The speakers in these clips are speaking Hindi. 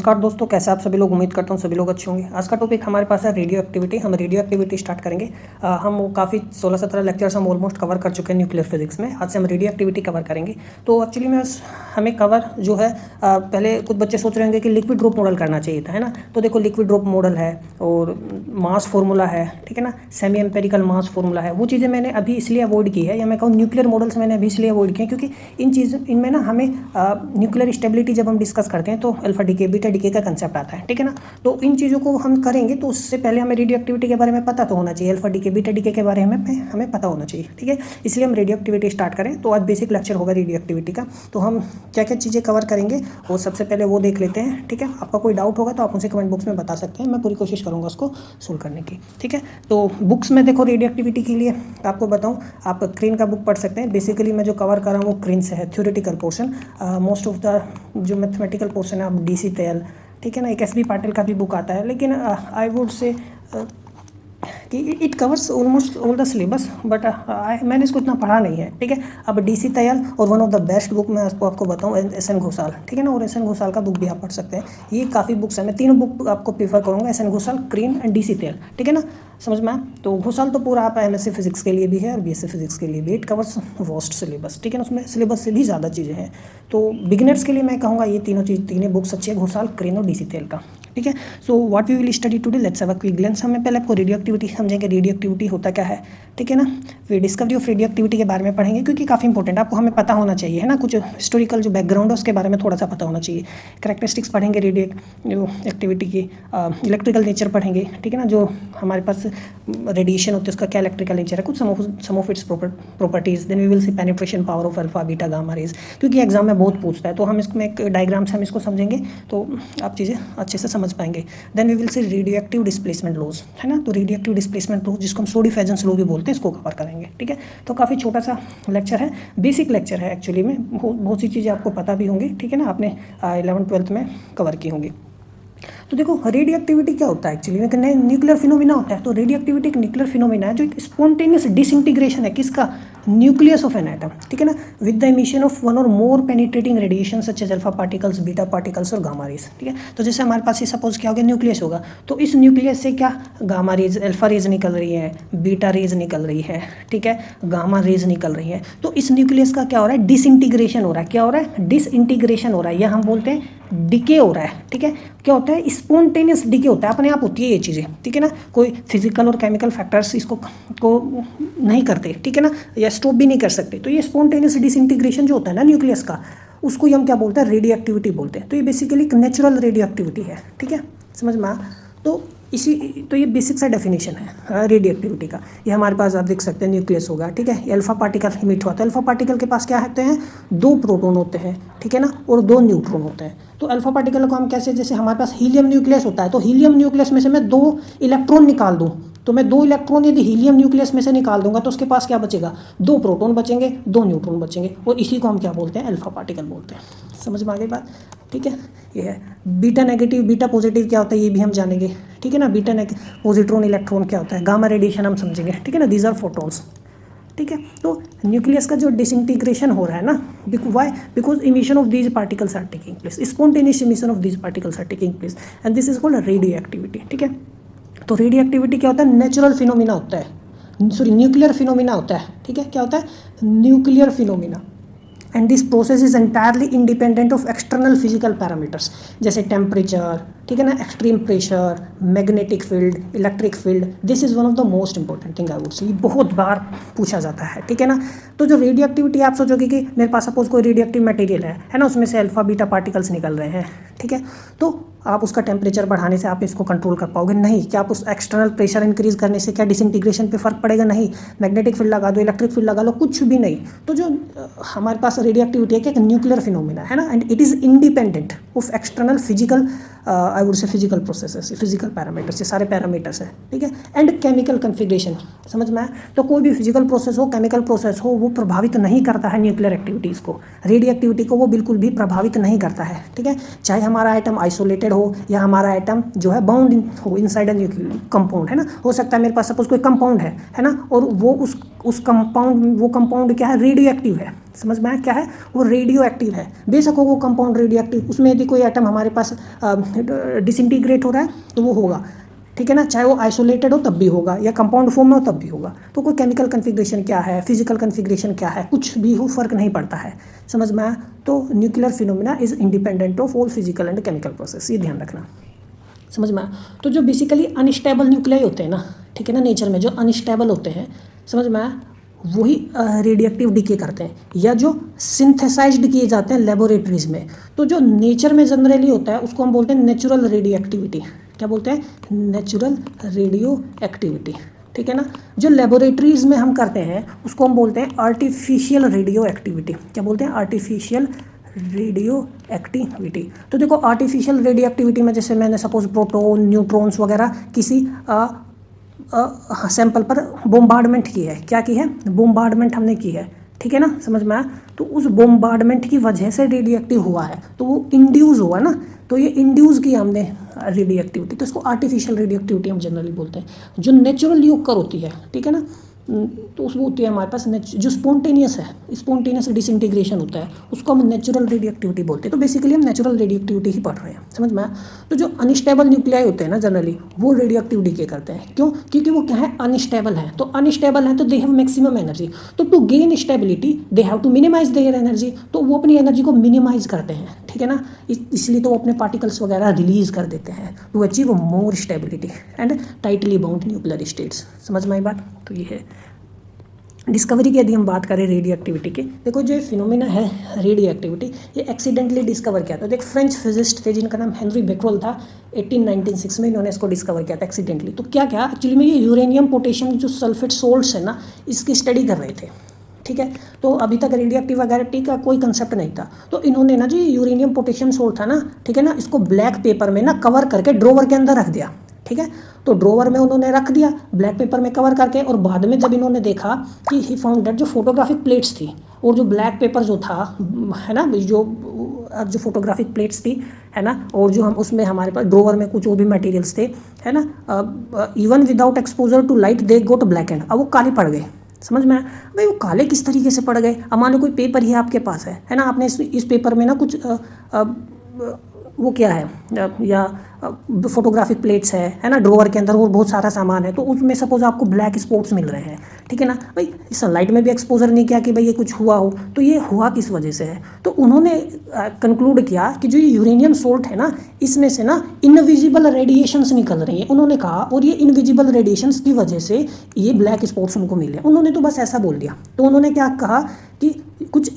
नमस्कार दोस्तों, कैसे आप सभी लोग। उम्मीद करता हूँ सभी लोग अच्छे होंगे। आज का टॉपिक हमारे पास है रेडियो एक्टिविटी। हम रेडियो एक्टिविटी स्टार्ट करेंगे। हम काफ़ी 16-17 लेक्चर्स हम ऑलमोस्ट कवर कर चुके हैं न्यूक्लियर फिजिक्स में। आज से हम रेडियो एक्टिविटी कवर करेंगे। तो एक्चुअली में हमें कवर जो है पहले कुछ बच्चे सोच रहे होंगे कि लिक्विड ड्रॉप मॉडल करना चाहिए था, है ना। तो देखो लिक्विड ड्रॉप मॉडल है और मास फार्मूला है, ठीक है ना, सेमी एम्पेरिकल मास फार्मूला है। वो चीज़ें मैंने अभी इसलिए अवॉइड की है, या मैं कहूँ न्यूक्लियर मॉडल्स मैंने अभी इसलिए अवॉइड किए क्योंकि इनमें ना हमें न्यूक्लियर स्टेबिलिटी जब हम डिस्कस करते हैं तो अल्फा डीके बीटा डीके का कंसेप्ट आता है, ठीक है ना। तो इन चीज़ों को हम करेंगे तो उससे पहले हमें रेडियो एक्टिविटी के बारे में पता तो होना चाहिए, अल्फा डीके बीटा डीके के बारे में हमें पता होना चाहिए, ठीक है। इसलिए हम रेडियो एक्टिविटी स्टार्ट करें। तो आज बेसिक लेक्चर होगा रेडियो एक्टिविटी का। तो हम क्या क्या चीज़ें कवर करेंगे वो सबसे पहले वो देख लेते हैं, ठीक है। आपका कोई डाउट होगा तो आप मुझे कमेंट बॉक्स में बता सकते हैं, मैं पूरी कोशिश करूँगा उसको सोल्व करने की, ठीक है। तो बुक्स में देखो रेडियो एक्टिविटी के लिए आपको बताऊँ, आप क्रीन का बुक पढ़ सकते हैं। बेसिकली मैं जो कवर कर रहा हूँ वो क्रीन से है, theoretical portion. Most of the जो मैथमेटिकल पोर्शन है आप DC तैयल, ठीक है ना। एक SB पाटिल का भी बुक आता है, लेकिन आई वुड से कि it covers almost all the syllabus, but मैंने इसको इतना पढ़ा नहीं है, ठीक है। अब DC तैयल और one of the best book मैं आपको बताऊँ SN घोषाल, ठीक है ना। और SN घोषाल का बुक भी आप पढ़ सकते हैं। ये काफ़ी बुक्स हैं, मैं तीनों बुक आपको प्रीफर करूँगा, SN घोषाल, क्रीन एंड DC तैयल, ठीक है ना। समझ में आया। तो घोषाल तो पूरा आप MSc फिजिक्स के लिए भी है और BSc फिजिक्स के लिए भी। इट कवर्स वास्ट सिलेबस, ठीक है ना। उसमें सिलेबस से भी ज़्यादा चीज़ें हैं। तो बिगिनर्स के लिए मैं कहूँगा ये तीनों बुक्स अच्छी है, घोषाल, क्रीन और DC तैयल का, ठीक है। So what we will study today, let's have a quick glance. हमें पहले आपको रेडियो एक्टिविटी समझेंगे, रेडियो एक्टिविटी होता क्या है, ठीक है ना। फिर डिस्कवरी ऑफ रेडियो एक्टिविटी के बारे में पढ़ेंगे क्योंकि काफ़ी इंपॉर्टेंट आपको हमें पता होना चाहिए, है ना। कुछ हिस्टोरिकल जो बैकग्राउंड है उसके बारे में थोड़ा सा पता होना चाहिए। कैरेक्टरिस्टिक्स पढ़ेंगे रेडियो एक्टिविटी की, इलेक्ट्रिकल नेचर पढ़ेंगे, ठीक है ना। जो हमारे पास रेडिएशन होती है उसका क्या इलेक्ट्रिकल नेचर है, कुछ some of its properties. Then we will see penetration power of alpha beta gamma rays, क्योंकि एग्जाम में बहुत पूछता है। तो हम इसमें एक डायग्राम से हम इसको समझेंगे तो आप चीज़ें अच्छे से समझ पाएंगे। Then we will see radioactive displacement laws, है ना। तो रेडियो एक्टिव डिस्प्लेसमेंट लॉज जिसको हम स्टोडी-फेजन्स लॉ भी बोलते हैं, इसको कवर करेंगे, ठीक है। तो काफ़ी छोटा सा लेक्चर है, बेसिक लेक्चर है एक्चुअली में। बहुत सी चीज़ें आपको पता भी होंगी, ठीक है ना, आपने 11th-12th में कवर की होंगी। तो देखो रेडियो एक्टिविटी क्या होता है एक्चुअली में, न्यूक्लियर फिनोमिना होता है। तो रेडियो एक्टिविटी एक न्यूक्लियर फिनोमिना है जो एक स्पॉन्टेनियस डिसइंटीग्रेशन है किसका, न्यूक्लियस ऑफ एन एटम, ठीक है ना, with the emission of one or more penetrating radiation such as alpha particles, beta particles और गामा रेज, ठीक है। तो जैसे हमारे पास ये सपोज क्या होगा, न्यूक्लियस होगा, तो इस न्यूक्लियस से क्या गामा रेज, अल्फा रेज निकल रही है, बीटा रेज निकल रही है, ठीक है, गामा रेज निकल रही है। तो इस न्यूक्लियस का क्या हो रहा है, डिसइंटीग्रेशन हो रहा है। क्या हो रहा है, डिसइंटीग्रेशन हो रहा है, या हम बोलते हैं डिके हो रहा है, ठीक है। क्या होता है, स्पॉन्टेनियस डिके होता है, अपने आप होती है ये चीज़ें, ठीक है ना। कोई फिजिकल और केमिकल फैक्टर्स इसको नहीं करते, ठीक है ना, या स्टॉप भी नहीं कर सकते। तो ये स्पॉन्टेनियस डिसइंटीग्रेशन जो होता है ना न्यूक्लियस का, उसको हम क्या बोलते हैं, रेडियो एक्टिविटी बोलते हैं। तो ये बेसिकली एक नेचुरल रेडियो एक्टिविटी है, ठीक है, समझ में आ। तो ये बेसिक सा डेफिनेशन है रेडियो एक्टिविटी का। ये हमारे पास आप देख सकते हैं न्यूक्लियस होगा, ठीक है, अल्फा पार्टिकल इमिट हुआ, तो अल्फा पार्टिकल के पास क्या होते हैं, 2 प्रोटॉन होते हैं, ठीक है ना, और 2 न्यूट्रॉन होते हैं। तो अल्फा पार्टिकल को हम कैसे, जैसे हमारे पास हीलियम न्यूक्लियस होता है, तो हीलियम न्यूक्लियस में से मैं 2 इलेक्ट्रॉन निकाल दूँ, तो मैं 2 इलेक्ट्रॉन यदि हीलियम न्यूक्लियस में से निकाल दूंगा तो उसके पास क्या बचेगा, 2 प्रोटॉन बचेंगे, 2 न्यूट्रॉन बचेंगे, और इसी को हम क्या बोलते हैं, अल्फा पार्टिकल बोलते हैं। समझ में आ गई बात, ठीक है। ये है बीटा नेगेटिव, बीटा पॉजिटिव क्या होता है ये भी हम जानेंगे, ठीक है ना। बीटा पॉजिट्रॉन इलेक्ट्रॉन क्या होता है, गामा रेडिएशन हम समझेंगे, ठीक है ना। दीज आर फोटॉन्स, ठीक है। तो न्यूक्लियस का जो डिसइंटीग्रेशन हो रहा है ना, why, because emission of these particles are taking place, spontaneous emission of these particles are taking place, and this is called radioactivity, ठीक है। तो रेडियो एक्टिविटी क्या होता है, नेचुरल फिनोमिना होता है, सॉरी न्यूक्लियर फिनोमिना होता है, ठीक है। क्या होता है, nuclear phenomena, and this process is entirely independent of external physical parameters, जैसे टेम्परेचर, ठीक है ना, extreme pressure, magnetic field, electric field. This is one of the most important thing I would say, बहुत बार पूछा जाता है, ठीक है ना। तो जो रेडियो एक्टिविटी आप सोचोगे कि मेरे पास सपोज कोई रेडियो एक्टिव मटेरियल है ना, उसमें से अल्फा बीटा पार्टिकल्स निकल रहे हैं, ठीक है। तो आप उसका टेम्परेचर बढ़ाने से आप इसको कंट्रोल कर पाओगे, नहीं। क्या आप उस एक्सटर्नल प्रेशर इंक्रीज करने से क्या डिसइंटीग्रेशन पे फर्क पड़ेगा, नहीं। मैग्नेटिक फील्ड लगा दो, इलेक्ट्रिक फील्ड लगा लो, कुछ भी नहीं। तो जो हमारे पास रेडियो एक्टिविटी है क्या, एक न्यूक्लियर फिनोमिना है ना, and it is independent of external physical, I would say physical processes, physical parameters, ये सारे पैरामीटर्स हैं, ठीक है। एंड केमिकल कन्फिग्रेशन, समझ में आया। तो कोई भी फिजिकल प्रोसेस हो, केमिकल प्रोसेस हो, वो प्रभावित नहीं करता है न्यूक्लियर एक्टिविटीज़ को, रेडियो एक्टिविटी को वो बिल्कुल भी प्रभावित नहीं करता है, ठीक है। चाहे हमारा आइटम आइसोलेटेड हो या हमारा आइटम जो है बाउंड हो इनसाइड अ न्यूक्लियर कंपाउंड, है ना। हो सकता है मेरे पास सपोज कोई कंपाउंड है ना, और वो उस कंपाउंड, वो कंपाउंड क्या है, रेडियो एक्टिव है, समझ में आया क्या है, वो रेडियो एक्टिव है। बेशक हो वो कंपाउंड रेडियो एक्टिव, उसमें यदि कोई एटम हमारे पास डिसइंटीग्रेट हो रहा है तो वो होगा, ठीक है ना, चाहे वो आइसोलेटेड हो तब भी होगा या कंपाउंड फॉर्म में हो तब भी होगा। तो कोई केमिकल कन्फिग्रेशन क्या है, फिजिकल कन्फिग्रेशन क्या है, कुछ भी हो फर्क नहीं पड़ता है। समझ में आया। तो nuclear phenomena is independent of all physical and chemical process, ये ध्यान रखना। समझ में आया। तो जो बेसिकली अनस्टेबल न्यूक्लियाई होते हैं ना, ठीक है ना, नेचर में जो अनस्टेबल होते हैं, समझ में आया, वही रेडियो एक्टिव डिके करते हैं या जो सिंथेसाइज्ड किए जाते हैं लेबोरेटरीज में। तो जो नेचर में जनरली होता है उसको हम बोलते हैं नेचुरल रेडियो एक्टिविटी। क्या बोलते हैं? नेचुरल रेडियो एक्टिविटी, ठीक है ना। जो लेबोरेटरीज में हम करते हैं उसको हम बोलते हैं आर्टिफिशियल रेडियो एक्टिविटी। क्या बोलते हैं? Artificial radio activity. तो देखो आर्टिफिशियल रेडियो एक्टिविटी में जैसे मैंने सपोज प्रोटॉन, न्यूट्रॉन्स वगैरह किसी सैंपल पर बोम्बार्डमेंट की है। क्या की है? बोम्बार्डमेंट हमने की है, ठीक है ना, समझ में आया। तो उस बोम्बार्डमेंट की वजह से रेडियो एक्टिव हुआ है, तो वो इंड्यूस हुआ ना, तो ये इंड्यूस की हमने रेडियो एक्टिविटी, तो इसको आर्टिफिशियल रेडियो एक्टिविटी हम जनरली बोलते हैं। जो नेचुरल यूकर होती है, ठीक है ना, तो उसमें होती है हमारे पास जो स्पॉन्टेनियस है, स्पॉन्टेनियस डिसइंटीग्रेशन होता है, उसको हम नेचुरल रेडियो एक्टिविटी बोलते हैं। तो बेसिकली हम नेचुरल रेडियो एक्टिविटी ही पढ़ रहे हैं, समझ में आया। तो जो अनस्टेबल न्यूक्लियाई होते हैं ना जनरली, वो रेडियो एक्टिविटी के करते हैं। क्यों? क्योंकि वो क्या है? अनस्टेबल है। तो अनस्टेबल है तो दे हैव मैक्सिमम एनर्जी, तो to gain stability they have to minimise their energy, तो वो अपनी एनर्जी को मिनिमाइज करते हैं, ठीक है ना। इसलिए तो वो अपने पार्टिकल्स वगैरह रिलीज कर देते हैं to achieve more stability and tightly bound nuclear states. समझ में आई बात? तो ये है डिस्कवरी की। यदि हम बात करें रेडियो एक्टिविटी की, देखो जो फिनोमिना है रेडियो एक्टिविटी, ये एक्सीडेंटली डिस्कवर किया था। तो एक फ्रेंच फिजिस्ट थे जिनका नाम हेनरी बेक्वेल था, 1896 में इन्होंने इसको डिस्कवर किया था एक्सीडेंटली। तो क्या क्या एक्चुअली में ये यूरेनियम पोटेशियम जो सल्फेट सोल्ट्स है ना, इसकी स्टडी कर रहे थे, ठीक है। तो अभी तक रेडियो एक्टिविटी का कोई कंसेप्ट नहीं था। तो इन्होंने ना जो यूरेनियम पोटेशियम सोल्ट था ना, ठीक है ना, इसको ब्लैक पेपर में ना कवर करके ड्रोवर के अंदर रख दिया, ठीक है। तो ड्रोवर में उन्होंने रख दिया ब्लैक पेपर में कवर करके, और बाद में जब इन्होंने देखा कि ही फाउंड दैट जो फोटोग्राफिक प्लेट्स थी और जो ब्लैक पेपर जो था, है ना, जो फोटोग्राफिक प्लेट्स थी, है ना, और जो हम उसमें हमारे पास ड्रोवर में कुछ और भी मटेरियल्स थे, है ना, even without exposure to light they got black and, अब वो काले पड़ गए। समझ में आया भाई? वो काले किस तरीके से पड़ गए? अब मान लो कोई पेपर ही आपके पास है ना, आपने इस पेपर में ना कुछ वो क्या है या फोटोग्राफिक प्लेट्स है ना, ड्रोवर के अंदर, और बहुत सारा सामान है, तो उसमें सपोज आपको ब्लैक स्पॉट्स मिल रहे हैं, ठीक है ना भाई। सनलाइट में भी एक्सपोजर नहीं किया कि भाई ये कुछ हुआ हो, तो ये हुआ किस वजह से है? तो उन्होंने कंक्लूड किया कि जो ये यूरेनियम सोल्ट है ना, इसमें से ना इनविजिबल रेडिएशंस निकल रही हैं, उन्होंने कहा, और ये इनविजिबल रेडिएशंस की वजह से ये ब्लैक स्पॉट्स उनको मिले। उन्होंने तो बस ऐसा बोल दिया। तो उन्होंने क्या कहा कि कुछ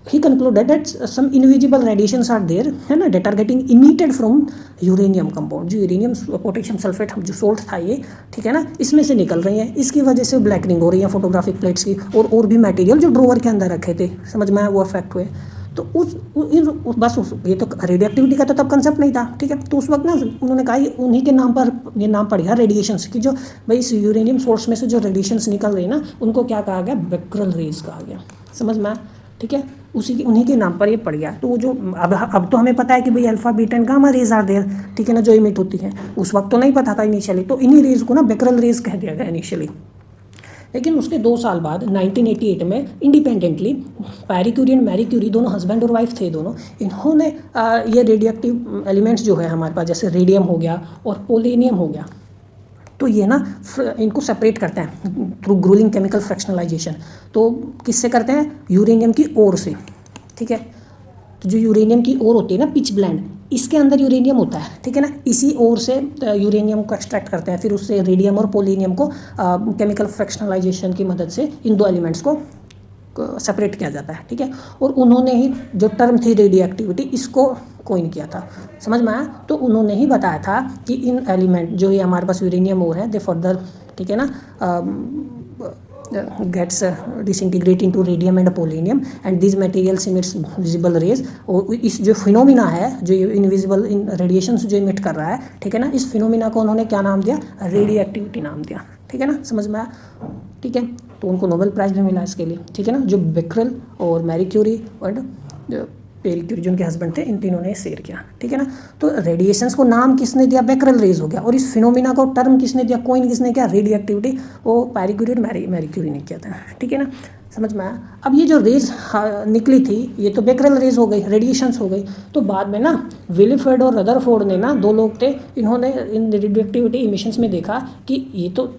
he concluded that some invisible radiations are there, है ना, that are getting emitted from uranium compound, जो यूरेनियम पोटेशियम सल्फेट जो सोल्ट था ये, ठीक है ना, इसमें से निकल रही है, इसकी वजह से ब्लैकनिंग हो रही है फोटोग्राफिक प्लेट्स की, और भी मटेरियल जो ड्रोवर के अंदर रखे थे, समझ में आया, वो अफेक्ट हुए। तो ये तो रेडियो एक्टिविटी का तो तब कंसेप्ट नहीं था, ठीक है। तो उस वक्त ना उन्होंने कहा उन्हीं के नाम पर ये नाम पड़ गया रेडिएशंस की, जो भाई इस यूरेनियम सोर्स में से जो रेडिएशंस निकल रही है ना, उनको क्या कहा गया? बेक्रेल रेज कहा गया। समझ में आया? ठीक है, उन्हीं के नाम पर ये पड़ गया। तो वो जो अब तो हमें पता है कि भाई alpha beta and gamma rays are there, ठीक है ना, जो इमिट होती है। उस वक्त तो नहीं पता था इनिशियली, तो इन्हीं रेज को ना बेक्रेल रेज कह दिया गया इनिशियली। लेकिन उसके 2 साल बाद 1988 में independently Pierre Curie and Marie Curie, दोनों हस्बैंड और वाइफ थे दोनों, इन्होंने ये रेडियो एक्टिव एलिमेंट्स जो है हमारे पास, जैसे रेडियम हो गया और पोलेनियम हो गया, तो ये ना इनको सेपरेट करते हैं थ्रू ग्रूलिंग केमिकल फ्रैक्शनलाइजेशन। तो किससे करते हैं? यूरेनियम की ओर से, ठीक है। तो जो यूरेनियम की ओर होती है ना, पिच ब्लेंड, इसके अंदर यूरेनियम होता है, ठीक है ना, इसी ओर से यूरेनियम को एक्सट्रैक्ट करते हैं, फिर उससे रेडियम और पोलेनियम को केमिकल फ्रैक्शनलाइजेशन की मदद से इन दो एलिमेंट्स को सेपरेट किया जाता है, ठीक है। और उन्होंने ही जो टर्म थी रेडियो एक्टिविटी, इसको कोइन किया था। समझ में आया? तो उन्होंने ही बताया था कि इन एलिमेंट जो ये हमारे पास यूरेनियम और है, दे फर्दर, ठीक है ना, gets disintegrate into radium and polonium and these materials emits visible rays। और इस जो फिनोमिना है, जो इनविजिबल रेडिएशंस जो इमिट कर रहा है, ठीक है ना, इस फिनोमिना को उन्होंने क्या नाम दिया? रेडियो एक्टिविटी नाम दिया, ठीक है ना, समझ में आया? ठीक है, तो उनको नोबेल प्राइज़ भी मिला इसके लिए, ठीक है ना, जो बेक्रेल और मैरी क्यूरी और पेरी क्यूरी जो उनके हस्बैंड थे, इन तीनों ने शेयर किया, ठीक है ना। तो रेडिएशंस को नाम किसने दिया? बेक्रेल रेज हो गया। और इस फिनोमिना को टर्म किसने दिया? कोइन किसने किया? रेडियो एक्टिविटी, वो पैरी क्यूरी और मैरी क्यूरी ने किया था, ठीक है ना, समझ में आया। अब ये जो रेज निकली थी ये तो बेकरेल रेज हो गई, रेडिएशंस हो गई। तो बाद में ना विलीफर्ड और रदरफोर्ड ने ना, 2 लोग थे, इन्होंने इन रेडियोएक्टिविटी इमिशंस में देखा कि ये तो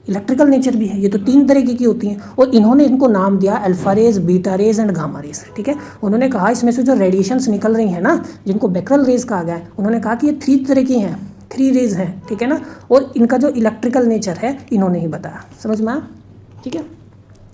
इलेक्ट्रिकल नेचर भी है, ये तो 3 तरीके की होती हैं, और इन्होंने इनको नाम दिया alpha rays, beta rays and gamma rays. ठीक है, उन्होंने कहा इसमें से जो रेडिएशंस निकल रही हैं ना, जिनको बेकरेल रेज कहा गया है, उन्होंने कहा कि ये 3 तरह की हैं, 3 रेज हैं। ठीक है ना, और इनका जो इलेक्ट्रिकल नेचर है इन्होंने ही बताया। समझ में आया? ठीक है,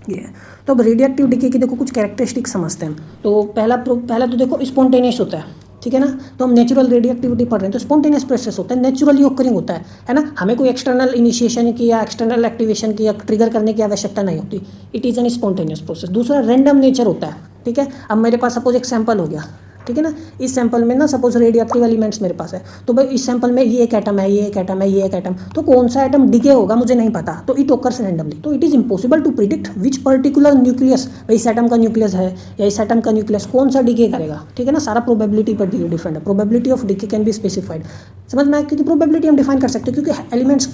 ये है। तो अब रेडियोएक्टिव डिके की देखो कुछ कैरेक्टरिस्टिक समझते हैं। तो पहला तो देखो स्पॉन्टेनियस होता है। ठीक है ना, तो हम नेचुरल रेडियोएक्टिविटी पढ़ रहे हैं, तो स्पॉन्टेनियस प्रोसेस होता है, नेचुरली ऑकरिंग होता है ना। हमें कोई एक्सटर्नल इनिशिएशन की या एक्सटर्नल एक्टिवेशन की या ट्रिगर करने की आवश्यकता नहीं होती। It is N spontaneous process. दूसरा रैंडम नेचर होता है। ठीक है, अब मेरे पास सपोज एक सैंपल हो गया, ठीक है ना, इस सैंपल में ना सपोज रेडियोएक्टिव एलिमेंट्स मेरे पास है, तो भाई इस सैंपल में ये एक एटम है, ये एक एटम है, ये एक एटम, तो कौन सा एटम डिके होगा मुझे नहीं पता, तो इट ऑकर्स रैंडमली। तो it is impossible to predict which particular nucleus, भाई इस एटम का न्यूक्लियस है या इस एटम का न्यूक्लियस कौन सा डिके करेगा। ठीक है ना, सारा प्रोबेबिलिटी पर डिफरेंट है। Probability of decay can be specified. समझ में आया? क्योंकि प्रोबेबिलिटी हम डिफाइन कर सकते हैं, क्योंकि एलिमेंट्स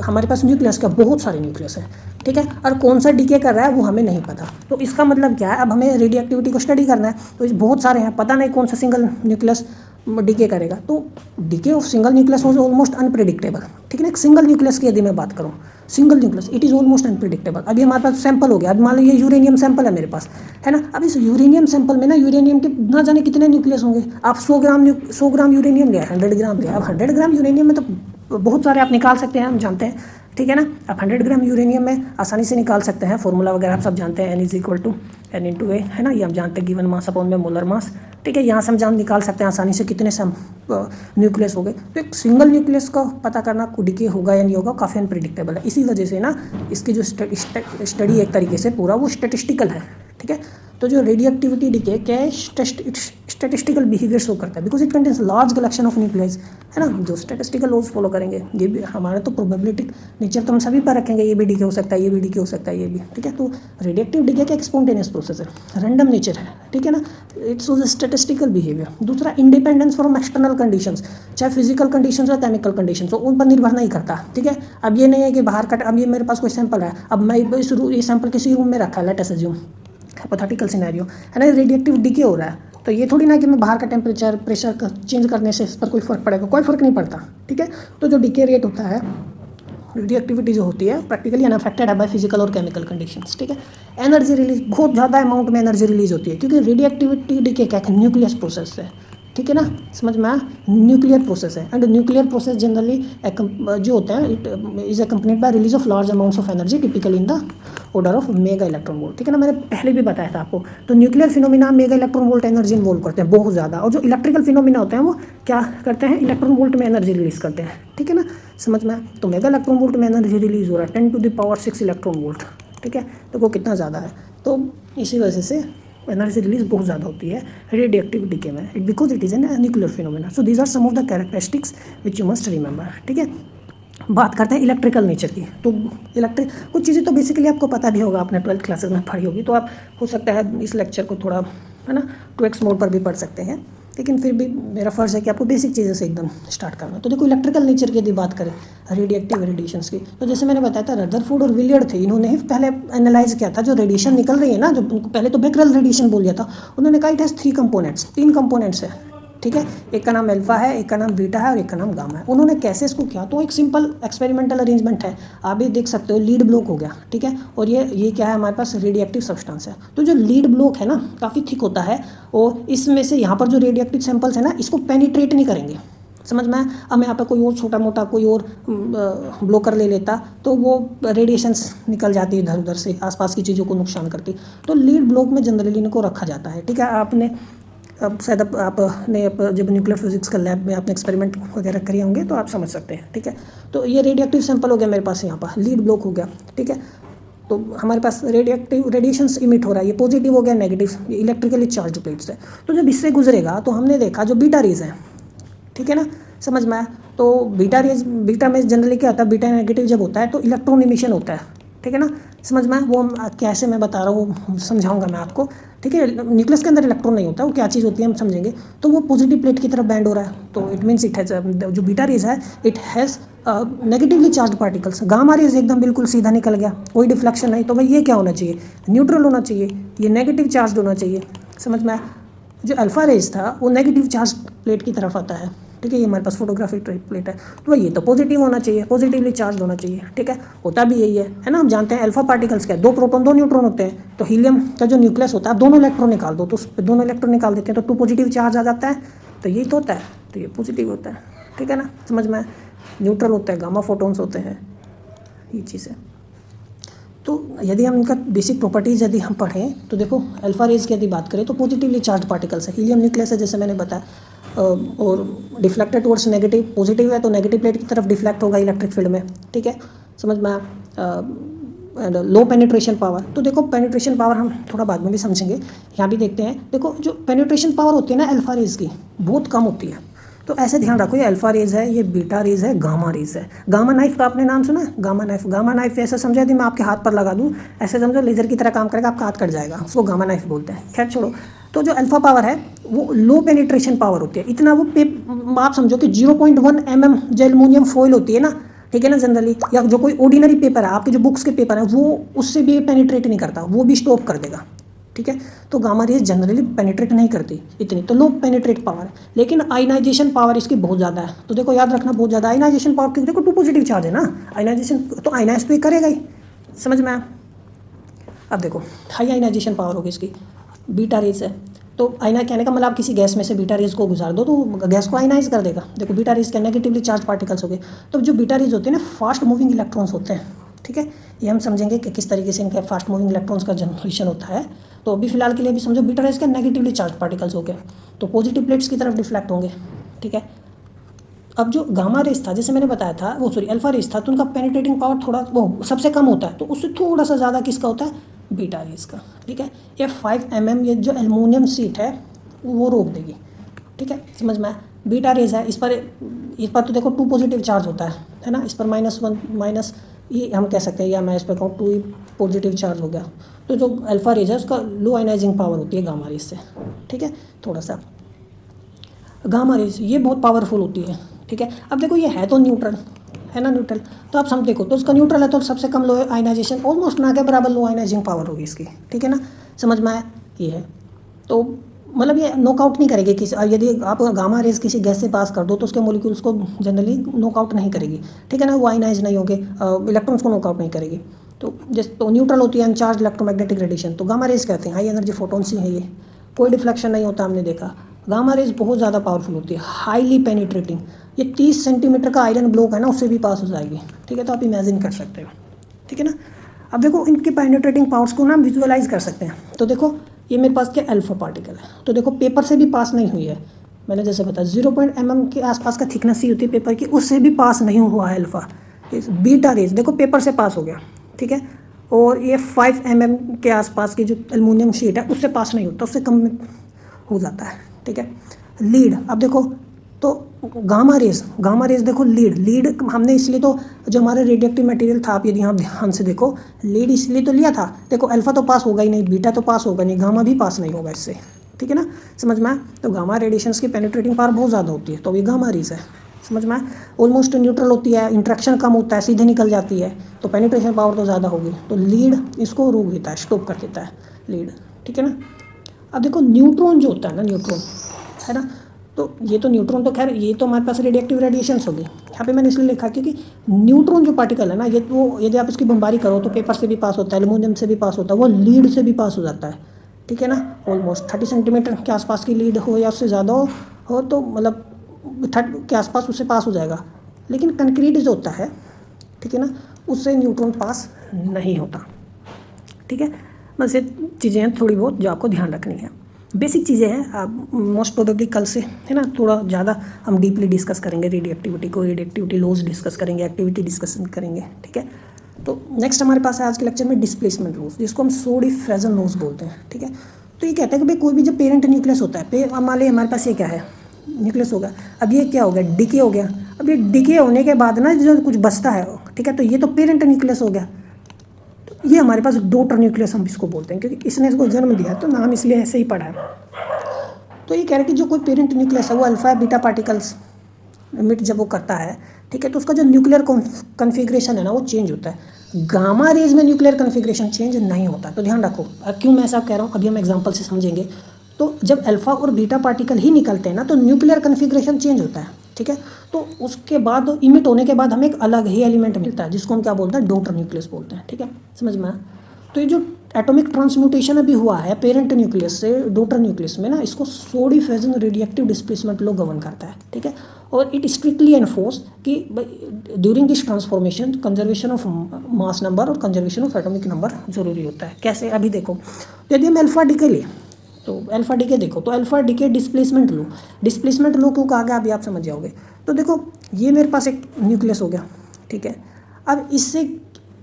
हमारे पास न्यूक्लियस का बहुत सारे न्यूक्लियस है। ठीक है, और कौन सा डिके कर रहा है वो हमें नहीं पता। तो इसका मतलब क्या है, अब हमें रेडियोएक्टिविटी को स्टडी करना है, तो बहुत सारे हैं, पता नहीं कौन सा सिंगल न्यूक्लियस डिके करेगा। तो decay of single nucleus was almost unpredictable. ठीक है ना, एक सिंगल न्यूक्लियस की यदि मैं बात करूँ, single nucleus it is almost unpredictable. अभी हमारे पास सैंपल हो गया, अब मान लो ये यूरेनियम सैंपल है मेरे पास, है ना। अब इस यूरेनियम सैंपल में ना यूरेनियम के ना जाने कितने न्यूक्लियस होंगे। आप 100 ग्राम यूरेनियम लिया, 100 ग्राम लिया, अब 100 ग्राम यूरेनियम में तो बहुत सारे आप निकाल सकते हैं, हम जानते हैं। ठीक है ना, आप 100 ग्राम यूरेनियम में आसानी से निकाल सकते हैं, फॉर्मूला वगैरह आप सब जानते हैं, N=N × A, है ना, ये हम जानते हैं, गिवन मास अपॉन में मोलर मास। ठीक है, यहाँ से हम निकाल सकते हैं आसानी से कितने से न्यूक्लियस हो गए। तो एक सिंगल न्यूक्लियस का पता करना डिके होगा या नहीं होगा काफ़ी अनप्रेडिक्टेबल है। इसी वजह से ना इसकी जो स्टडी एक तरीके से पूरा वो स्टेटिस्टिकल है। ठीक है, तो जो रेडियोएक्टिविटी डिके क्या है, स्टैटिस्टिकल बिहेवियर शो करता है, because it contains large collection of nucleus, है ना, जो स्टैटिस्टिकल लॉज फॉलो करेंगे। ये भी हमारा तो प्रोबेबिलिटी नेचर तो हम सभी पर रखेंगे, ये भी डिके हो सकता है, ये भी डिके हो सकता है, ये भी। ठीक है, तो रेडियोएक्टिव डिके का स्पॉन्टेनियस प्रोसेस है, रैंडम नेचर है। ठीक है ना, इट्स स्टैटिस्टिकल बिहेवियर। दूसरा इंडिपेंडेंस फ्रॉम एक्सटर्नल कंडीशंस, चाहे फिजिकल कंडीशंस या केमिकल कंडीशंस, तो उन पर निर्भर नहीं करता। ठीक है, अब ये नहीं है कि बाहर का, अब ये मेरे पास कोई सैंपल है, अब मैं ये सैंपल किसी रूम में रखा है, let us assume, hypothetical scenario, है ना, रेडियोएक्टिव डिके हो रहा है, तो ये थोड़ी ना कि मैं बाहर का टेम्परेचर प्रेशर का चेंज करने से इस पर कोई फर्क पड़ेगा, कोई फर्क नहीं पड़ता। ठीक है, तो जो डिके रेट होता है, रेडियोएक्टिविटी जो होती है, प्रैक्टिकली अनअफेक्टेड है बाय फिजिकल और केमिकल कंडीशंस। ठीक है, एनर्जी रिलीज बहुत ज़्यादा अमाउंट में एनर्जी रिलीज होती है, क्योंकि रेडियोएक्टिविटी डिके क्या है, न्यूक्लियस प्रोसेस है। ठीक है ना, समझ में आया, न्यूक्लियर प्रोसेस है, एंड न्यूक्लियर प्रोसेस जनरली जो होता है it is accompanied by release of large amounts of energy, typically in the order of mega electron volt. ठीक है ना, मैंने पहले भी बताया था आपको। तो nuclear phenomena mega electron volt energy involve करते हैं बहुत ज़्यादा, और जो इलेक्ट्रिकल फिनोमिना होते हैं वो क्या करते हैं, इलेक्ट्रॉन वोल्ट में एनर्जी रिलीज करते हैं। ठीक है ना, समझ में, तो मेगा इलेक्ट्रॉन वोल्ट में एनर्जी रिलीज हो रहा है 10⁻⁶ इलेक्ट्रॉन वोल्ट। ठीक है, तो वो कितना ज़्यादा है, तो इसी वजह से एनर्जी रिलीज बहुत ज़्यादा होती है रेडियोएक्टिव डिके में, because it is an nuclear phenomena. So these are some of the characteristics which you must remember. ठीक है, बात करते हैं इलेक्ट्रिकल नेचर की। तो कुछ चीज़ें तो बेसिकली आपको पता भी होगा, आपने 12th क्लासेस में पढ़ी होगी, तो आप हो सकता है इस लेक्चर को थोड़ा, है ना, 2x मोड पर भी पढ़ सकते हैं, लेकिन फिर भी मेरा फ़र्ज़ है कि आपको बेसिक चीज़ों से एकदम स्टार्ट करना। तो देखो इलेक्ट्रिकल नेचर की यदि बात करें रेडियोएक्टिव रेडिएशंस की, तो जैसे मैंने बताया था रदरफोर्ड और विलियर्ड थे, इन्होंने ही पहले एनालाइज किया था जो रेडिएशन निकल रही है ना, जो पहले तो बेकरेल रेडिएशन बोल दिया था, उन्होंने कहा इट हैज़ 3 कंपोनेंट्स, 3 कंपोनेंट्स है। ठीक है, एक का नाम अल्फा है, एक का नाम बीटा है और एक का नाम गामा है। उन्होंने कैसे इसको किया, तो एक सिंपल एक्सपेरिमेंटल अरेंजमेंट है, आप भी देख सकते हो, लीड ब्लॉक हो गया। ठीक है, और ये क्या है, हमारे पास रेडियोएक्टिव सब्सटेंस है। तो जो लीड ब्लॉक है ना काफ़ी थिक होता है, और इसमें से यहाँ पर जो रेडियोएक्टिव सैंपल्स है ना इसको पेनिट्रेट नहीं करेंगे। समझ में, अब मैं यहाँ पर कोई और छोटा मोटा कोई और ब्लोकर ले लेता तो वो रेडिएशंस निकल जाती है इधर उधर से, आसपास की चीज़ों को नुकसान करती। तो लीड ब्लॉक में जनरली इनको रखा जाता है। ठीक है, आपने अब शायद आपने जब न्यूक्लियर फिजिक्स का लैब में आपने एक्सपेरिमेंट वगैरह करे होंगे तो आप समझ सकते हैं। ठीक है, तो ये रेडियोएक्टिव सैंपल हो गया मेरे पास, यहाँ पर लीड ब्लॉक हो गया। ठीक है, तो हमारे पास रेडिएशंस इमिट हो रहा है, ये पॉजिटिव हो गया, नेगेटिव, ये इलेक्ट्रिकली चार्ज प्लेट्स है। तो जब इससे गुजरेगा तो हमने देखा जो बीटा रेज है, ठीक है ना, समझ में आया। तो बीटा में जनरली क्या होता है, बीटा नेगेटिव जब होता है तो इलेक्ट्रॉन इमिशन होता है। ठीक है ना, समझ में, वो कैसे मैं बता रहा हूँ वो समझाऊंगा मैं आपको। ठीक है, न्यूक्लियस के अंदर इलेक्ट्रॉन नहीं होता, वो क्या चीज़ होती है हम समझेंगे। तो वो पॉजिटिव प्लेट की तरफ बैंड हो रहा है, तो इट मीन्स इट हैज़, जो बीटा रेज है it has negatively charge particles, gamma rays एकदम बिल्कुल सीधा निकल गया, कोई डिफ्लेक्शन नहीं, तो भाई ये क्या होना चाहिए, न्यूट्रल होना चाहिए, ये नेगेटिव चार्ज होना चाहिए। समझ में आया? जो अल्फा रेज था वो नेगेटिव चार्ज प्लेट की तरफ आता है, ठीक है, ये हमारे पास फोटोग्राफिक प्लेट है, तो ये तो पॉजिटिव होना चाहिए, पॉजिटिवली चार्ज होना चाहिए, ठीक है, होता भी यही है ना। हम जानते हैं अल्फा पार्टिकल्स क्या है, 2 प्रोटॉन 2 न्यूट्रॉन होते हैं, तो हीलियम का जो न्यूक्लियस होता है, आप दोनों इलेक्ट्रॉन निकाल दो, तो उस पर दोनों इलेक्ट्रॉन निकाल देते हैं, तो 2 पॉजिटिव चार्ज आ जाता है, तो यही तो होता है, तो ये पॉजिटिव होता है, ठीक है ना। समझ में, न्यूट्रल होता है, गामा फोटोन्स होते हैं, ये चीज़ है। तो यदि हम इनका बेसिक प्रॉपर्टीज़ यदि हम पढ़ें तो देखो, अल्फा रेज की यदि बात करें तो पॉजिटिवली चार्ज पार्टिकल्स है, हीलियम न्यूक्लियस है जैसे मैंने बताया, और डिफ्लेक्टेड टुवर्ड्स नेगेटिव, पॉजिटिव है तो नेगेटिव प्लेट की तरफ डिफ्लेक्ट होगा इलेक्ट्रिक फील्ड में, ठीक है, समझ में आया। एंड लो पेनिट्रेशन पावर, तो देखो पेनिट्रेशन पावर हम थोड़ा बाद में भी समझेंगे, यहाँ भी देखते हैं। देखो जो पेनिट्रेशन पावर होती है ना अल्फा रेज की, बहुत कम होती है, तो ऐसे ध्यान रखो, ये अल्फा रेज है, ये बीटा रेज है, गामा रेज है। गामा नाइफ का आपने नाम सुना है? गामा नाइफ, गामा नाइफ ऐसा समझा, यदि मैं आपके हाथ पर लगा दूँ, ऐसे समझो लेजर की तरह काम करेगा, आपका हाथ कट जाएगा, उसको गामा नाइफ बोलते हैं। खैर छोड़ो, तो जो अल्फा पावर है वो लो पेनिट्रेशन पावर होती है, इतना वो आप समझो कि 0.1 mm जो एल्युमिनियम फॉइल होती है ना, ठीक है ना, जनरली, या जो कोई ऑर्डिनरी पेपर है, आपके जो बुक्स के पेपर हैं, वो उससे भी पेनिट्रेट नहीं करता, वो भी स्टॉप कर देगा, ठीक है। तो गामा रेज जनरली पेनिट्रेट नहीं करती इतनी, तो लो पेनिट्रेट पावर है, लेकिन आयनाइजेशन पावर इसकी बहुत ज़्यादा है। तो देखो याद रखना, बहुत ज़्यादा आयनाइजेशन पावर, क्योंकि देखो 2 पॉजिटिव चार्ज है ना, आयनाइजेशन तो आयनाइज तो ये करेगा ही, समझ में आया। अब देखो हाई आयनाइजेशन पावर होगी इसकी, बीटा रेज है, तो आयना कहने का मतलब आप किसी गैस में से बीटा रेज को गुजार दो तो गैस को आयनाइज कर देगा। देखो बीटा रेज के नेगेटिवली चार्ज पार्टिकल्स हो गए, तो जो बीटा रेज होते हैं ना, फास्ट मूविंग इलेक्ट्रॉन्स होते हैं, ठीक है, ये हम समझेंगे कि किस तरीके से इनके फास्ट मूविंग इलेक्ट्रॉन्स का जनरेशन होता है। तो अभी फिलहाल के लिए भी समझो बीटा रेज के नेगेटिवली चार्ज पार्टिकल्स हो गए, तो पॉजिटिव प्लेट्स की तरफ डिफ्लेक्ट होंगे, ठीक है। अब जो गामा रेज था, जैसे मैंने बताया था, वो सॉरी अल्फा रेज था, तो उनका पेनिट्रेटिंग पावर थोड़ा वो सबसे कम होता है, तो उससे थोड़ा सा ज़्यादा किसका होता है, बीटा रेज का, ठीक है। ये 5 mm ये जो एल्युमिनियम शीट है वो रोक देगी, ठीक है, समझ में आया। बीटा रेज है, इस पर तो देखो 2 पॉजिटिव चार्ज होता है ना, इस पर -1 माइनस, ये हम कह सकते हैं, या मैं इस पर कहूँ 2 पॉजिटिव चार्ज हो गया। तो जो अल्फा रेज है उसका लो आयनाइजिंग पावर होती है गामा रेज से, ठीक है, थोड़ा सा। गामा रेज ये बहुत पावरफुल होती है, ठीक है। अब देखो ये है तो न्यूट्रल, है ना, न्यूट्रल, तो आप सब देखो, तो उसका न्यूट्रल है तो सबसे कम लो आयनाइजेशन, ऑलमोस्ट ना के बराबर लो आयनाइजिंग पावर होगी इसकी, ठीक है ना, समझ में आया। ये है, तो मतलब ये नॉकआउट नहीं करेगी किसी, यदि आप गामा रेज किसी गैस से पास कर दो तो उसके मॉलिक्यूल्स को जनरली नॉकआउट नहीं करेगी, ठीक है ना, वो आयनाइज नहीं होंगे, इलेक्ट्रॉन्स को नॉकआउट नहीं करेगी। तो जैसे तो न्यूट्रल होती है अनचार्ज इलेक्ट्रोमैग्नेटिक रेडिएशन, तो गामा रेज कहते हैं हाई एनर्जी फोटोन्स ही है ये, कोई डिफ्लेक्शन नहीं होता, हमने देखा। गामा रेज बहुत ज़्यादा पावरफुल होती है, हाईली पेनिट्रेटिंग, ये 30 सेंटीमीटर का आयरन ब्लॉक है ना, उससे भी पास हो जाएगी, ठीक है, तो आप इमेजिन कर सकते हो, ठीक है ना। अब देखो इनकी पेनिट्रेटिंग पावर्स को ना हम विजुअलाइज कर सकते हैं, तो देखो ये मेरे पास क्या अल्फा पार्टिकल है, तो देखो पेपर से भी पास नहीं हुई है, मैंने जैसे बताया 0 mm के आसपास का थिकनेस ही होती है पेपर की, उससे भी पास नहीं हुआ है अल्फा। बीटा रेज देखो पेपर से पास हो गया, ठीक है, और ये 5 mm के आसपास की जो एल्युमिनियम शीट है उससे पास नहीं होता, उससे कम में हो जाता है, ठीक है। लीड, अब देखो तो गामा रेज देखो, लीड हमने इसलिए तो, जो हमारा रेडियोएक्टिव मटेरियल था, आप यदि यहाँ ध्यान से देखो, लीड इसलिए तो लिया था, देखो अल्फा तो पास होगा ही नहीं, बीटा तो पास होगा नहीं, गामा भी पास नहीं होगा इससे, ठीक है ना, समझ में आया। तो गामा रेडिएशंस की पेनिट्रेटिंग पावर बहुत ज़्यादा होती है, तो ये गामा रेज है, समझ में आया। ऑलमोस्ट न्यूट्रल होती है, इंट्रैक्शन कम होता है, सीधे निकल जाती है, तो पेनिट्रेशन पावर तो ज़्यादा होगी, तो लीड इसको रोक देता है, स्टॉप कर देता है लीड, ठीक है ना। अब देखो न्यूट्रॉन जो होता है ना, न्यूट्रॉन है ना, तो ये तो न्यूट्रॉन तो खैर ये तो हमारे पास रेडिएक्टिव रेडिएशंस होगी, यहाँ पे मैंने इसलिए लिखा क्योंकि न्यूट्रॉन जो पार्टिकल है ना, ये तो यदि आप इसकी बमबारी करो तो पेपर से भी पास होता है, एल्युमिनियम से भी पास होता है, वो लीड से भी पास हो जाता है, ठीक है ना। ऑलमोस्ट 30 सेंटीमीटर के आसपास की लीड हो या उससे ज़्यादा हो तो मतलब 30 के आसपास उससे पास हो जाएगा, लेकिन कंक्रीट जो होता है, ठीक है ना, उससे न्यूट्रॉन पास नहीं होता, ठीक है। बस ये चीज़ें हैं थोड़ी बहुत जो आपको ध्यान रखनी है, बेसिक चीज़ें हैं, आप मोस्ट प्रोबेबली कल से है ना थोड़ा ज़्यादा हम डीपली डिस्कस करेंगे रेडिएक्टिविटी लॉज डिस्कस करेंगे, एक्टिविटी डिस्कसन करेंगे, ठीक है। तो नेक्स्ट हमारे पास है आज के लेक्चर में डिस्प्लेसमेंट लॉज, जिसको हम सोडी फ्रेजन लॉज बोलते हैं, ठीक है। तो ये कहते हैं कि भाई कोई भी जब पेरेंट न्यूक्लियस होता है, मान लीजिए हमारे पास ये क्या है, न्यूक्लियस होगा, अब ये क्या हो गया, डिके हो गया, अब ये डिके होने के बाद ना जो कुछ बचता है, ठीक है, तो ये तो पेरेंट न्यूक्लियस हो गया, ये हमारे पास डॉटर न्यूक्लियस हम इसको बोलते हैं, क्योंकि इसने इसको जन्म दिया तो नाम इसलिए ऐसे ही पड़ा है। तो ये कह रहे हैं कि जो कोई पेरेंट न्यूक्लियस है वो अल्फा बीटा पार्टिकल्स इमिट जब वो करता है, ठीक है, तो उसका जो न्यूक्लियर कॉन्फ़िगरेशन है ना वो चेंज होता है। गामा रेज में न्यूक्लियर कॉन्फ़िगरेशन चेंज नहीं होता। तो ध्यान रखो, क्यों मैं ऐसा कह रहा हूँ अभी हम एग्जांपल से समझेंगे। तो जब अल्फा और बीटा पार्टिकल ही निकलते हैं ना तो न्यूक्लियर कॉन्फ़िगरेशन चेंज होता है, ठीक है। तो उसके बाद इमिट होने के बाद हमें एक अलग ही एलिमेंट मिलता है जिसको हम क्या बोलते हैं, डॉटर न्यूक्लियस बोलते हैं, ठीक है, समझ में आया। तो ये जो एटॉमिक ट्रांसम्यूटेशन अभी हुआ है पेरेंट न्यूक्लियस से डॉटर न्यूक्लियस में ना, इसको Soddy Fajans radioactive displacement law govern करता है, ठीक है। और इट स्ट्रिक्टली एनफोर्स कि during this transformation conservation of mass number और कंजर्वेशन ऑफ एटॉमिक नंबर जरूरी होता है। कैसे, अभी देखो, तो यदि हम अल्फा डीके लें तो अल्फा डीके देखो, तो अल्फा डीके डिस्प्लेसमेंट लो क्यों कहा गया अभी आप समझ जाओगे। तो देखो ये मेरे पास एक न्यूक्लियस हो गया, ठीक है। अब इससे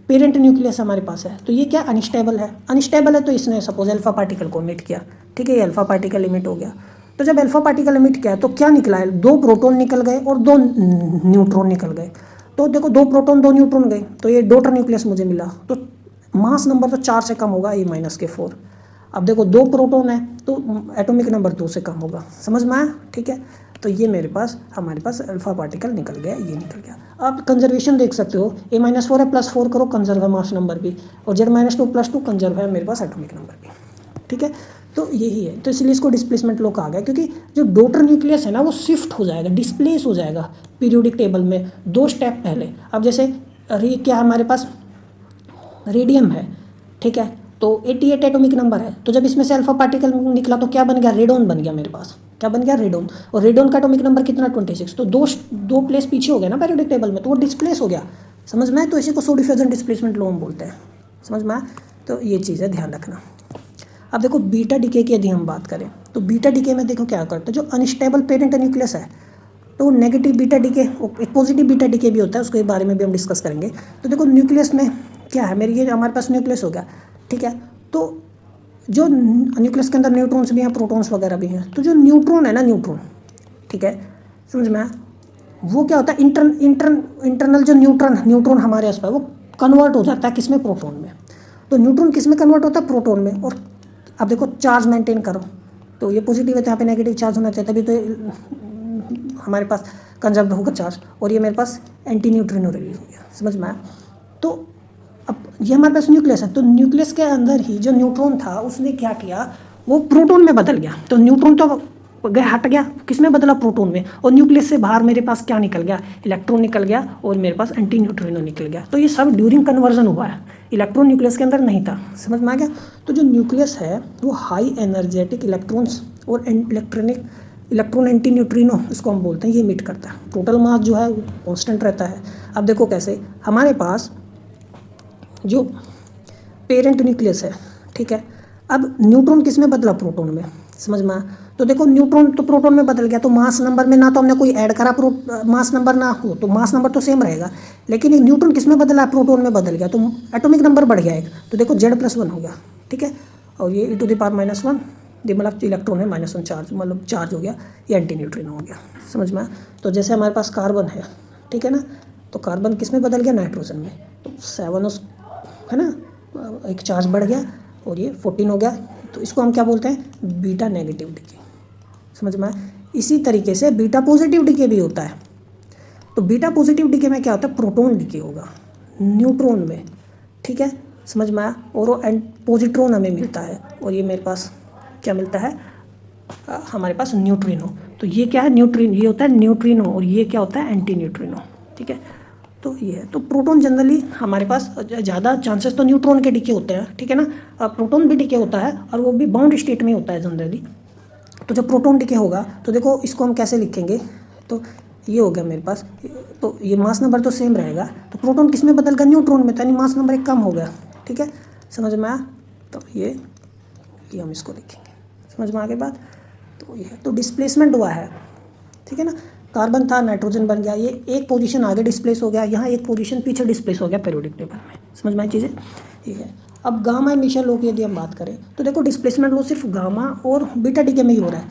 पेरेंट न्यूक्लियस हमारे पास है, तो ये क्या अनस्टेबल है, तो इसने सपोज अल्फा पार्टिकल को इमिट किया, ठीक है, ये अल्फा पार्टिकल इमिट हो गया। तो जब अल्फा पार्टिकल इमिट किया तो क्या निकला है, 2 प्रोटॉन निकल गए और 2 न्यूट्रॉन निकल गए। तो देखो 2 प्रोटॉन 2 न्यूट्रॉन गए, तो ये डॉटर न्यूक्लियस मुझे मिला। तो मास नंबर तो 4 से कम होगा, ये -4। अब देखो 2 प्रोटॉन है तो एटॉमिक नंबर 2 से कम होगा, समझ में आया, ठीक है। तो ये हमारे पास अल्फा पार्टिकल निकल गया, ये निकल गया। आप कंजर्वेशन देख सकते हो, A-4 है +4 करो, कंजर्व है मास नंबर भी, और Z-2 +2 कंजर्व है मेरे पास एटॉमिक नंबर भी, ठीक है। तो यही है, तो इसलिए इसको डिस्प्लेसमेंट लॉ कहा गया, क्योंकि जो डॉटर न्यूक्लियस है ना वो शिफ्ट हो जाएगा, डिस्प्लेस हो जाएगा पीरियोडिक टेबल में 2 स्टेप पहले। अब जैसे क्या हमारे पास रेडियम है, ठीक है, तो 88 एटॉमिक नंबर है। तो जब इसमें से अल्फा पार्टिकल निकला तो क्या बन गया, रेडोन बन गया मेरे पास, क्या बन गया, रेडोन। और रेडोन का एटॉमिक नंबर कितना, 26। तो दो प्लेस पीछे हो गया ना पीरियोडिक टेबल में, तो वो डिस्प्लेस हो गया, समझ में आए। तो इसी को सोडी फ्यूजन डिस्प्लेसमेंट लॉ हम बोलते हैं, समझ में आए। तो ये चीज़ है, ध्यान रखना। अब देखो बीटा डीके की यदि हम बात करें तो बीटा डीके में देखो क्या करता है, जो अनस्टेबल पेरेंट न्यूक्लियस है तो नेगेटिव बीटा डीके, एक पॉजिटिव बीटा डीके भी होता है, उसके बारे में भी हम डिस्कस करेंगे। तो देखो न्यूक्लियस में क्या है, मेरी ये हमारे पास न्यूक्लियस हो गया, ठीक है। तो जो न्यूक्लियस के अंदर न्यूट्रॉन्स भी हैं, प्रोटॉन्स वगैरह भी हैं। तो जो न्यूट्रॉन है ना, न्यूट्रॉन, ठीक है, समझ में आया, वो क्या होता है, इंटरनल जो न्यूट्रॉन हमारे आसपास वो कन्वर्ट हो जाता है किसमें, प्रोटॉन में। तो न्यूट्रॉन किस में कन्वर्ट होता है, प्रोटॉन में। और अब देखो चार्ज मेंटेन करो, तो ये पॉजिटिव है तो यहाँ पे नेगेटिव चार्ज होना चाहिए, तभी तो हमारे पास कंजर्व होगा चार्ज। और ये मेरे पास एंटी न्यूट्रिनो रिलीज हो गया, समझ में आया। तो अब ये हमारे पास न्यूक्लियस है, तो न्यूक्लियस के अंदर ही जो न्यूट्रॉन था उसने क्या किया, वो प्रोटॉन में बदल गया। तो न्यूट्रॉन तो गया, हट गया, किसमें बदला, प्रोटॉन में। और न्यूक्लियस से बाहर मेरे पास क्या निकल गया, इलेक्ट्रॉन निकल गया, और मेरे पास एंटी न्यूट्रिनो निकल गया। तो ये सब ड्यूरिंग कन्वर्जन हुआ है, इलेक्ट्रॉन न्यूक्लियस के अंदर नहीं था, समझ में आ गया। तो जो न्यूक्लियस है वो हाई एनर्जेटिक इलेक्ट्रॉन्स और इलेक्ट्रॉन एंटी न्यूट्रिनो इसको हम बोलते हैं, ये इमिट करता है। टोटल मास जो है वो कॉन्स्टेंट रहता है। अब देखो कैसे, हमारे पास जो पेरेंट न्यूक्लियस है, ठीक है, अब न्यूट्रॉन किस में बदला, प्रोटॉन में, समझ में आया। तो देखो न्यूट्रॉन तो प्रोटॉन में बदल गया, तो मास नंबर में ना तो हमने कोई ऐड करा, मास नंबर ना हो तो मास नंबर तो सेम रहेगा, लेकिन एक न्यूट्रॉन किस में बदला, प्रोटॉन में बदल गया, तो एटॉमिक नंबर बढ़ गया एक। तो देखो Z+1 हो गया, ठीक है, और ये e⁻⁻1, ये मतलब इलेक्ट्रॉन है -1 चार्ज, मतलब चार्ज हो गया, ये एंटी न्यूट्रिनो हो गया, समझ में आया। तो जैसे हमारे पास कार्बन है, ठीक है ना, तो कार्बन किस में बदल गया, नाइट्रोजन में। तो 7 है ना, एक चार्ज बढ़ गया और ये 14 हो गया। तो इसको हम क्या बोलते हैं, बीटा नेगेटिव डीके, समझ में आया। इसी तरीके से बीटा पॉजिटिव डीके भी होता है। तो बीटा पॉजिटिव डीके में क्या होता है, प्रोटॉन डीके होगा न्यूट्रॉन में, ठीक है, समझ में आया। और वो पॉजिट्रॉन हमें मिलता है, और ये मेरे पास क्या मिलता है, हमारे पास न्यूट्रिनो। तो ये क्या है, ये होता है न्यूट्रिनो, और ये क्या होता है, एंटी न्यूट्रिनो, ठीक है। तो ये है, तो प्रोटॉन जनरली हमारे पास ज़्यादा चांसेस तो न्यूट्रॉन के डीके होते हैं, ठीक है ना। प्रोटॉन भी डीके होता है और वो भी बाउंड स्टेट में होता है जनरली। तो जब प्रोटॉन डीके होगा तो देखो इसको हम कैसे लिखेंगे, तो ये हो गया मेरे पास, तो ये मास नंबर तो सेम रहेगा, तो प्रोटॉन किस में बदल गया, न्यूट्रॉन में, तो यानी मास नंबर एक कम हो गया, ठीक है, समझ में आया। तो ये हम इसको लिखेंगे, समझ में आ गई बात। तो ये तो डिस्प्लेसमेंट हुआ है, ठीक है ना। कार्बन था, नाइट्रोजन बन गया, ये एक पोजीशन आगे डिस्प्लेस हो गया, यहाँ एक पोजीशन पीछे डिस्प्लेस हो गया पीरियोडिक टेबल में, समझ में आई चीज़ें, ये है। अब गामा एमिशन लॉ की यदि हम बात करें तो देखो डिस्प्लेसमेंट लॉ सिर्फ गामा और बीटा डीके में ही हो रहा है।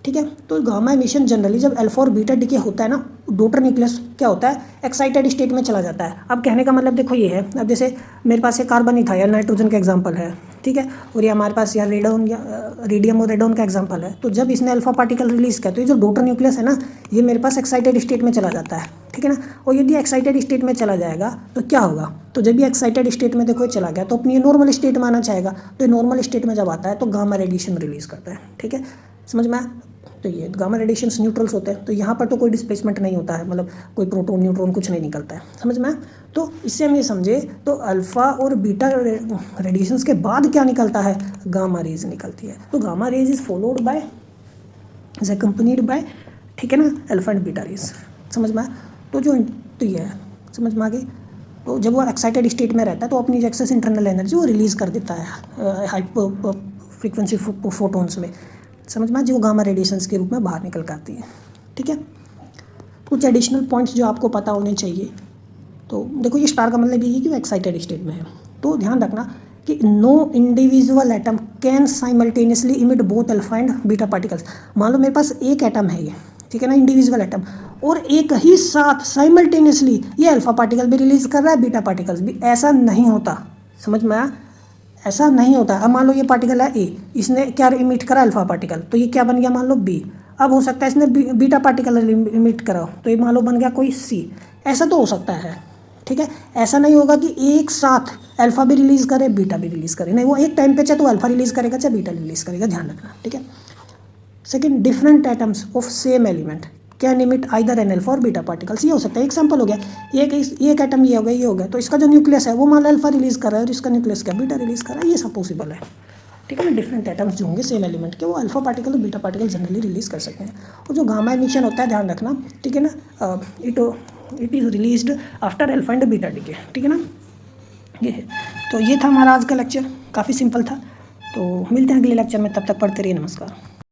ठीक है। तो गामा एमिशन जनरली जब अल्फा और बीटा डिके होता है ना, डॉटर न्यूक्लियस क्या होता है, एक्साइटेड स्टेट में चला जाता है। अब कहने का मतलब देखो ये है, अब जैसे मेरे पास ये कार्बन ही था या नाइट्रोजन का एग्जांपल है, ठीक है, और ये हमारे पास यार रेडोन या रेडियम और रेडोन का एग्जांपल है। तो जब इसने अल्फा पार्टिकल रिलीज किया तो ये जो डॉटर न्यूक्लियस है ना, ये मेरे पास एक्साइटेड स्टेट में चला जाता है, ठीक है ना। और यदि एक्साइटेड स्टेट में चला जाएगा तो क्या होगा, तो जब ये एक्साइटेड स्टेट में देखो चला गया तो अपनी ये नॉर्मल स्टेट में आना चाहेगा। तो ये नॉर्मल स्टेट में जब आता है तो गामा रेडिएशन रिलीज करता है, ठीक है, समझ में आया। तो ये गामा रेडिएशंस न्यूट्रल्स होते हैं, तो यहाँ पर तो कोई डिस्प्लेसमेंट नहीं होता है, मतलब कोई प्रोटॉन न्यूट्रॉन कुछ नहीं निकलता है, समझ में आया। तो इससे हम ये समझे तो अल्फा और बीटा रेडिएशंस के बाद क्या निकलता है, गामा रेज निकलती है। तो gamma rays is followed by, is accompanied by, ठीक है ना, अल्फा एंड बीटा रेज, समझ में आया। तो जो तो ये है, समझ में आ गई। तो जब वो एक्साइटेड स्टेट में रहता है तो अपनी जो एक्सेस इंटरनल एनर्जी वो रिलीज़ कर देता है हाई फ्रीक्वेंसी फोटोन्स में, समझ में, जो गामा रेडिएशंस के रूप में बाहर निकल कर आती है, ठीक है। कुछ एडिशनल पॉइंट्स जो आपको पता होने चाहिए, तो देखो ये स्टार का मतलब ये है कि वो एक्साइटेड स्टेट में है। तो ध्यान रखना कि no individual atom can simultaneously emit both alpha and beta particles. मान लो मेरे पास एक एटम है ये, ठीक है ना, इंडिविजुअल एटम, और एक ही साथ साइमल्टेनियसली ये अल्फा पार्टिकल भी रिलीज कर रहा है, बीटा पार्टिकल्स भी, ऐसा नहीं होता, समझ में आया, ऐसा नहीं होता। अब मान लो ये पार्टिकल है ए, इसने क्या इमिट करा, अल्फा पार्टिकल, तो ये क्या बन गया, मान लो बी। अब हो सकता है इसने बीटा पार्टिकल इमिट करा, तो ये मान लो बन गया कोई सी। ऐसा तो हो सकता है, ठीक है। ऐसा नहीं होगा कि एक साथ अल्फा भी रिलीज करे बीटा भी रिलीज करे, नहीं, वो एक टाइम पे चाहे तो अल्फा रिलीज करेगा चाहे बीटा रिलीज करेगा, ध्यान रखना, ठीक है। Second, different atoms of same element can emit either an alpha और बीटा पार्टिकल्स। ये हो सकता है, एग्जाम्पल हो गया, एक एटम ये हो गया, ये हो गया, तो इसका जो न्यूक्लियस है वो मान लो अल्फा रिलीज कर रहा है और इसका न्यूक्लियस क्या बीटा रिलीज कर रहा है, ये सब पॉसिबल है, ठीक है ना। डिफरेंट एटम्स जो होंगे सेम एलिमेंट के वो अल्फा पार्टिकल और बीटा पार्टिकल जनरली रिलीज कर सकते हैं। और जो गामा एमिशन होता है, ध्यान रखना, ठीक है ना, it is released after alpha and beta decay, ठीक है ना, ये है। तो ये था हमारा आज का लेक्चर, काफ़ी सिंपल था। तो मिलते हैं अगले लेक्चर में, तब तक पढ़ते रहिए, नमस्कार।